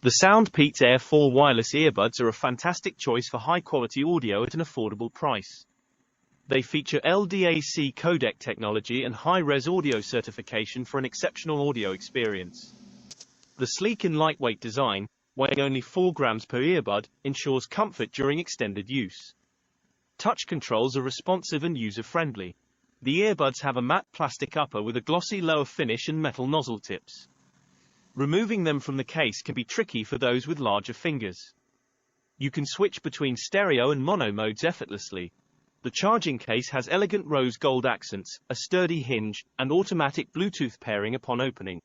The SoundPEATS Air4 wireless earbuds are a fantastic choice for high-quality audio at an affordable price. They feature LDAC codec technology and high-res audio certification for an exceptional audio experience. The sleek and lightweight design, weighing only 4 grams per earbud, ensures comfort during extended use. Touch controls are responsive and user-friendly. The earbuds have a matte plastic upper with a glossy lower finish and metal nozzle tips. Removing them from the case can be tricky for those with larger fingers. You can switch between stereo and mono modes effortlessly. The charging case has elegant rose gold accents, a sturdy hinge, and automatic Bluetooth pairing upon opening.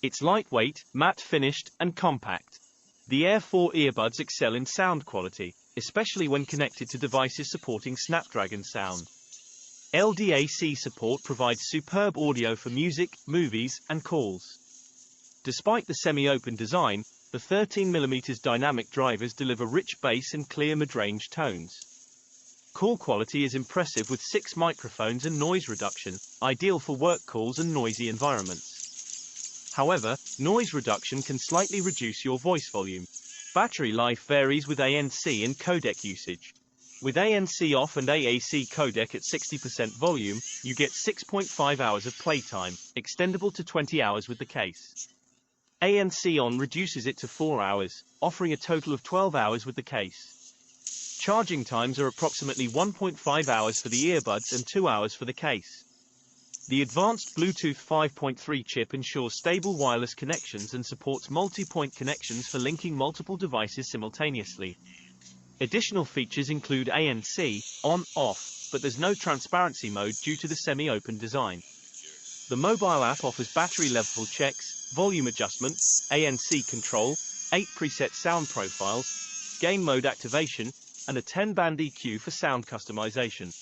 It's lightweight, matte-finished, and compact. The Air4 earbuds excel in sound quality, especially when connected to devices supporting Snapdragon sound. LDAC support provides superb audio for music, movies, and calls. Despite the semi-open design, the 13mm dynamic drivers deliver rich bass and clear mid-range tones. Call quality is impressive with 6 microphones and noise reduction, ideal for work calls and noisy environments. However, noise reduction can slightly reduce your voice volume. Battery life varies with ANC and codec usage. With ANC off and AAC codec at 60% volume, you get 6.5 hours of playtime, extendable to 20 hours with the case. ANC on reduces it to 4 hours, offering a total of 12 hours with the case. Charging times are approximately 1.5 hours for the earbuds and 2 hours for the case. The advanced Bluetooth 5.3 chip ensures stable wireless connections and supports multi-point connections for linking multiple devices simultaneously. Additional features include ANC, on, off, but there's no transparency mode due to the semi-open design. The mobile app offers battery level checks, volume adjustment, ANC control, 8 preset sound profiles, gain mode activation, and a 10-band EQ for sound customization.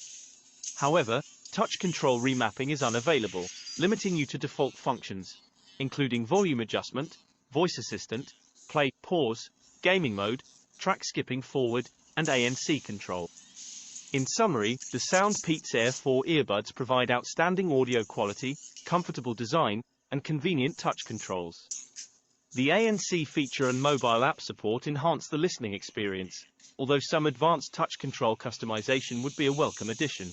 However, touch control remapping is unavailable, limiting you to default functions, including volume adjustment, voice assistant, play, pause, gaming mode, track skipping forward, and ANC control. In summary, the SoundPEATS Air4 earbuds provide outstanding audio quality, comfortable design, and convenient touch controls. The ANC feature and mobile app support enhance the listening experience, although some advanced touch control customization would be a welcome addition.